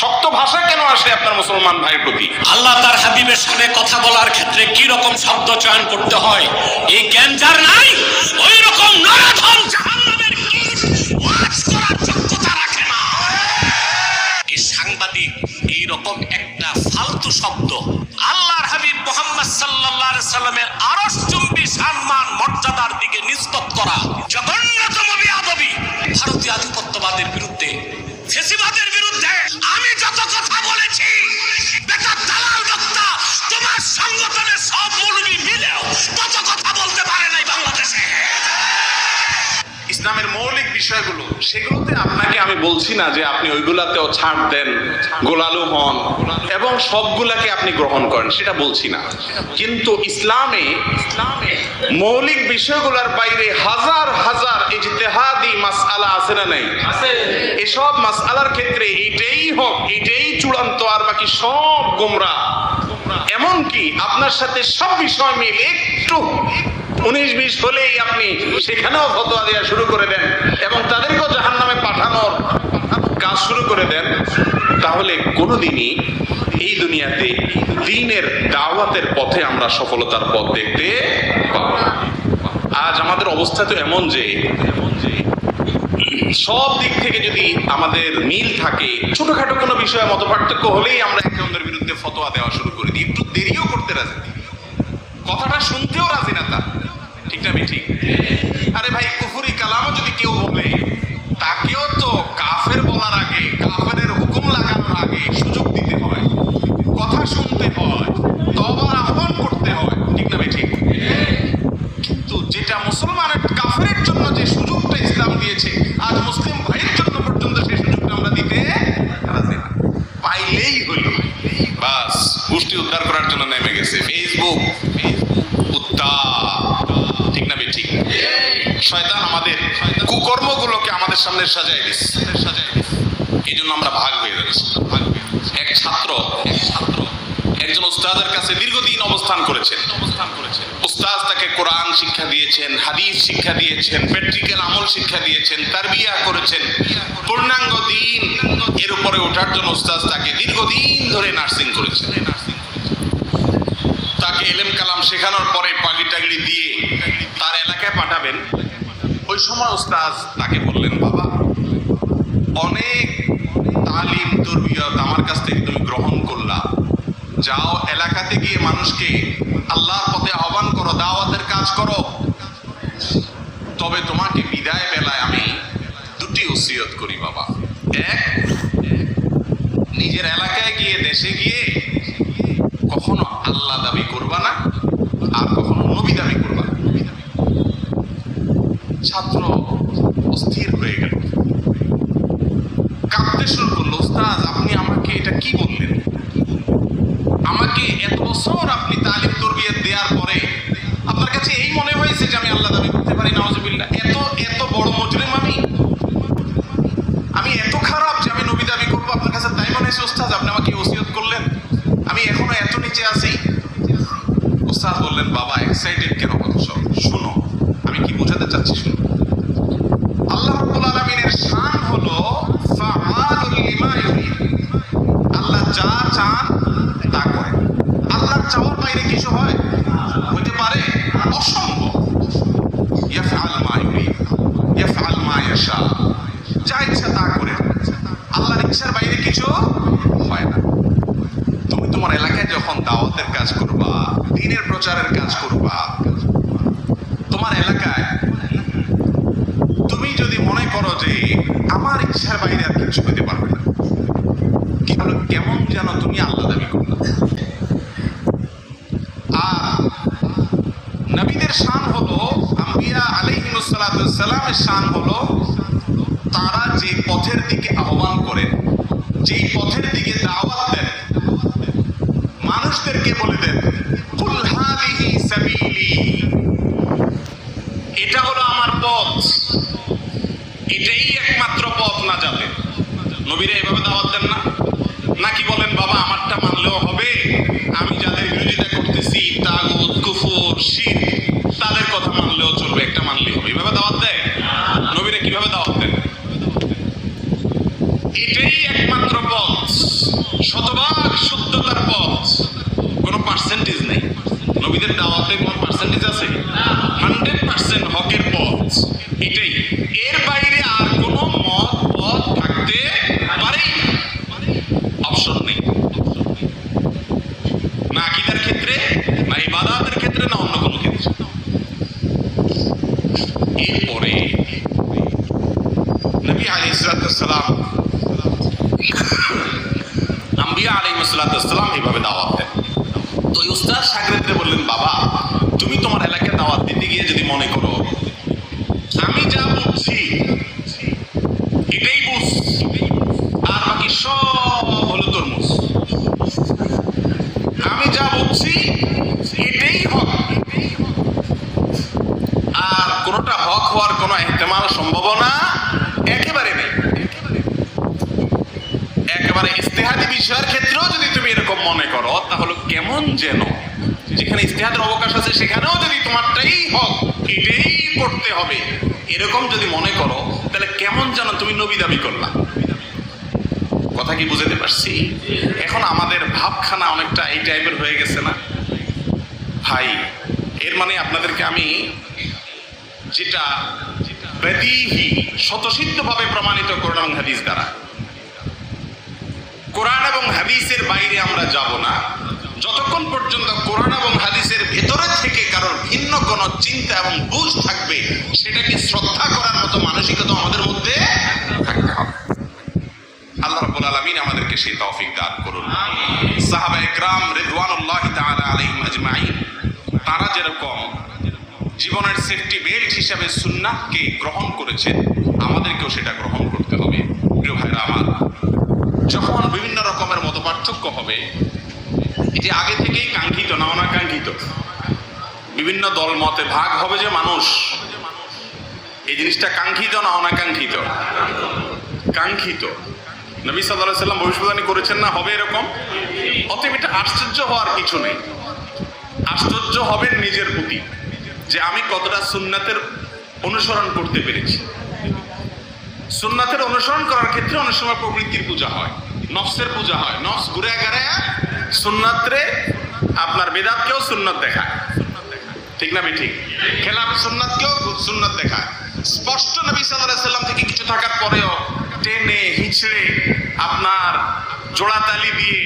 শক্ত ভাষা কেন আসে আপনার মুসলমান ভাইয়ের প্রতি? আল্লাহ তার হাবিবের সাথে কথা বলার ক্ষেত্রে কি রকম শব্দ চয়ন করতে হয় এই জ্ঞান যার নাই, ওই রকম নরাধম জাহান্নামের কীট ওয়াজ করার যোগ্যতা রাখে না। এই সাংবাদিক এই রকম একটা ফালতু শব্দ আল্লাহর হাবিব মুহাম্মদ সাল্লাল্লাহু আলাইহি সাল্লামের আরশচুম্বী সম্মান মর্যাদার দিকে নিসবত করা জঘন্যতম বিয়াদবি। ভারতীয় আধিপত্যবাদের বিরুদ্ধে, ফ্যাসিবাদের বিরুদ্ধে আমি যত কথা বলেছি, বেকার দালাল বক্তা তোমার সংগঠনের সব মৌলবি মিলেও তত কথা বলতে পারে নাই বাংলাদেশে। ইসলামের মৌলিক বিষয়গুলো, সেগুলোতে আপনাকে আমি বলছি না যে আপনি ওইগুলাতেও ছাড় দেন, গোলালু হন এবং সবগুলাকে আপনি গ্রহণ করেন, সেটা বলছি না। কিন্তু ইসলামে মৌলিক বিষয়গুলোর বাইরে হাজার হাজার ইজতিহাদি মাসআলা আছে না নাই? এসব মাসআলার ক্ষেত্রে এটাই হোক, এটাই চূড়ান্ত, আর বাকি সব গোমরাহ। এমনকি আপনার সাথে সব বিষয় মিল একটু 19-20 হলেই আপনি সেখানেও ফতোয়া দেওয়া শুরু করে দেন এবং তাদেরকেও জাহান্নামে পাঠানোর কাজ শুরু করে দেন, তাহলে কোনোদিনই এই দুনিয়াতে দ্বীনের দাওয়াতের পথে আমরা সফলতার পথ দেখতে পাবো না। আজ আমাদের অবস্থা তো এমন যে সব দিক থেকে যদি আমাদের মিল থাকে, ছোটখাটো কোনো বিষয়ে মতপার্থক্য হলেই আমরা একে অন্যের বিরুদ্ধে ফতোয়া দেওয়া শুরু করে দিই, একটু দেরিও করতে রাজি, কথাটা শুনতেও রাজি না তার, ঠিক না? ঠিক। আরে ভাই, কুফরি কালামও যদি কেউ বলে, তাকেও তো কাফের বলার আগে, কাফেরের হুকুম লাগানোর আগে সুযোগ দিতে হয়, কথা শুনতে হয়, তওবার আহ্বান করতে হয়, ঠিক না? ঠিক। কিন্তু যেটা মুসলমানের কাফেরের জন্য যে সুযোগটা ইসলাম দিয়েছে, আজ মুসলিম ভাইয়ের জন্য পর্যন্ত সেই সুযোগটা আমরা দিতে রাজি না। পাইলেই হলো বাস গোষ্ঠী উদ্ধার করার জন্য নেমে গেছে ফেসবুক ঠিক না? ঠিক। শয়তান আমাদের কুকর্মগুলোকে আমাদের সামনে সাজায় দিচ্ছে, এই জন্য আমরা ভাগ হয়ে যাচ্ছি। এক ছাত্র একজন উস্তাদের কাছে দীর্ঘদিন অবস্থান করেছেন। উস্তাদ তাকে কোরআন শিক্ষা দিয়েছেন, হাদিস শিক্ষা দিয়েছেন, প্র্যাকটিক্যাল আমল শিক্ষা দিয়েছেন, তারবিয়া করেছেন, পূর্ণাঙ্গ দিন এর উপরে ওঠার জন্য উস্তাদ তাকে দীর্ঘদিন ধরে নার্সিং করেছেন। তাকে এলেম কালাম শেখানোর পরে পাগড়ি টাগড়ি দিয়ে তার এলাকায় পাঠাবেন। ওই সময় উস্তাদ তাকে বললেন, বাবা, অনেক তালিম তরবিয়ত আমার কাছ থেকে তুমি গ্রহণ করলা, যাও এলাকাতে গিয়ে মানুষকে আল্লাহর পথে আহ্বান করো, দাওয়াতের কাজ করো। তবে তোমাকে বিদায় বেলায় আমি দুটি ওসিয়ত করি বাবা। এক, নিজের এলাকায় গিয়ে, দেশে গিয়ে কখনো আল্লাহ দাবি করবা না, আর কখনো নবী দাবি করবা না। ছাত্র অস্থির হয়ে গেল, কাঁদতে শুরু করলো। উস্তাদ, আপনি আমাকে এটা কি বললেন? আমাকে এত বছর আপনি তালিম তরবিয়ত দেওয়ার পরে আপনার কাছে এই মনে হয়েছে যে আমি আল্লাহ দাবি করতে পারি? নাউজুবিল্লাহ। এত বড় মুজরিম আমি এত খারাপ যে আমি নবী দাবি করবো আপনার কাছে, তাই মনে হয়েছে? উস্তাদ, আপনি আমাকে ওসিয়ত করলেন, আমি এখনো এত নিচে আছি। উস্তাদ বললেন, বাবা, এক্সাইটেড কেন কথা? সব শুনো, আমি কি বোঝাতে চাচ্ছি শুনো। আল্লাহ রাব্বুল আলামিনের শান হলো ফাআলুল লিমা ইউরিদ। আল্লাহ যা চান তা করেন। আল্লাহর চাওয়ার বাইরে কিছু হয়? হতে পারে? অসম্ভব। ইয়াফআল মা ইউরিদ, ইয়াফআল মা ইয়াশা, যা ইচ্ছা তা করেন। আল্লাহর ইচ্ছার বাইরে কিছু হয় না। তুমি তোমার এলাকায় যখন দাওয়াতের কাজ করবা, দ্বীনের প্রচারের কাজ করবা, তোমার এলাকায় তুমি যদি মনে করো যে আমার ইচ্ছার বাইরে আর কিছু হতে পারবে না, কি হলো? কেমন যেন তুমি আল্লাহ দাবি করলা। আর নবীদের শান হলো, আম্বিয়া আলাইহিমুস সালাতুস সালামের শান হলো, তারা যে পথের দিকে আহ্বান করেন, যেই পথের দিকে দাওয়াত দেন, মানুষদেরকে বলে দেন, কুল হাযিহি সাবিলি, এটা হলো আমার পথ, এটাই একমাত্র পথ না যাবে। নবীরা এভাবে দাওয়াত দেন না? নাকি বলেন, বাবা, আমারটা মানলেও হবে, আমি যাদের বিরোধিতা করতেছি, তাগুত, কুফর, শিরক, তাদের কথা মানলেও চলবে, একটা মানলেই হবে, এভাবে দাওয়াত দেয়? নবীরা কিভাবে দাওয়াত দেন? এটাই একমাত্র কোনো পথ, শতভাগ শুদ্ধতার পথ, কোনো পার্সেন্টেজ নেই। নবীদের দাওয়াতে কোনো পার্সেন্টেজ আছে? 100% হকের পথ এটাই। এর বাইরে আর কোনো পথ থাকতে পারে, অপশন নেই, না আকীদার ক্ষেত্রে, না ইবাদতের ক্ষেত্রে, না অন্য কোনো ক্ষেত্রে। এরপরে নবী আলাইহিস সালাম, আম্বিয়া আলাইহিস সালাম এইভাবে দাওয়াত দেন। তো উস্তাদ শাগির্দদের বললেন, বাবা তুমি তোমার এলাকায় দাওয়াত দিতে গিয়ে যদি মনে করো আমি যা বুঝছি এটাই বুঝ, আর বাকি সব হলো তরমুজ, আমি যা বুঝছি এটাই হক, আর কোনোটা হক হওয়ার কোনো ইহতিমাল সম্ভাবনা একেবারে নেই। একেবারে ইজতিহাদি বিষয়ের ক্ষেত্রেও যদি তুমি এরকম মনে করো, তাহলে কেমন যেন যেখানে ইজতিহাদের অবকাশ আছে সেখানেও যদি তোমারটাই হক, এটাই করতে হবে, এরকম যদি মনে করো, তাহলে কেমন যেন তুমি নবী দাবি করলা। কথা কি বুঝাতে পারছি? এখন আমাদের ভাবখানা অনেকটা এই টাইপের হয়ে গেছে না ভাই? এর মানে আপনাদেরকে আমি যেটা বেদিহি স্বতঃসিদ্ধভাবে প্রমাণিত কোরআন এবং হাদিস দ্বারা, কোরআন এবং হাদিসের বাইরে আমরা যাব না যতক্ষণ পর্যন্ত কোরআন এবং হাদিসের ভেতরে থেকে কারোর ভিন্ন কোনো চিন্তা এবং বুঝ থাকবে, সেটাকে শ্রদ্ধা করার মতো মানসিকতা আমাদের মধ্যে থাকতে হবে। আল্লাহ রাব্বুল আলামিন আমাদেরকে সেই তৌফিক দান করুন। সাহাবায়ে কেরাম রিদওয়ানুল্লাহি তাআলা আলাইহিম আজমাইন, তারা যেরকম জীবনের সেফটি বেল্ট হিসাবে সুন্নাহকে গ্রহণ করেছেন, আমাদেরকেও সেটা গ্রহণ করতে হবে। প্রিয় ভাইরা আমার, যখন বিভিন্ন রকমের মতপার্থক্য হবে, এটি আগে থেকেই কাঙ্ক্ষিত না অনাকাঙ্ক্ষিত? বিভিন্ন দল মতে ভাগ হবে যে মানুষ, এই জিনিসটা কাঙ্ক্ষিত না অনাকাঙ্ক্ষিত? কাঙ্ক্ষিত। নবী সাল্লাল্লাহু আলাইহি ওয়াসাল্লাম ভবিষ্যদ্বাণী করেছেন না হবে এরকম। অতএব এটা আশ্চর্য হওয়ার কিছু নেই। আশ্চর্য হবেন নিজের প্রতি, যে আমি কতটা সুন্নাতের অনুসরণ করতে পেরেছি। সুন্নাতের অনুসরণ করার ক্ষেত্রে অনেক সময় প্রবৃত্তির পূজা হয়, নফসের পূজা হয়, নফস ঘুরে ঘুরে সুন্নাতরে আপনার বেদাতকেও সুন্নাত দেখায়, ঠিক না ঠিক? খেলাফ সুন্নাতকেও সুন্নাত দেখায়। স্পষ্ট নবী সাল্লাল্লাহু আলাইহি ওয়াসাল্লাম থেকে কিছু থাকার পরেও টেনে হিচড়ে আপনার জোড়াতালি দিয়ে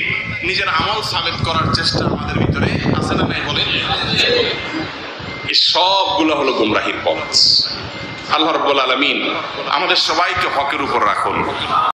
নিজের আমল সাবিত করার চেষ্টা আমাদের ভিতরে আছে না নাই বলেন? এই সবগুলো হলো গুমরাহির পথ। আল্লাহ রাব্বুল আলামিন আমাদের সবাইকে হকের উপর রাখুন।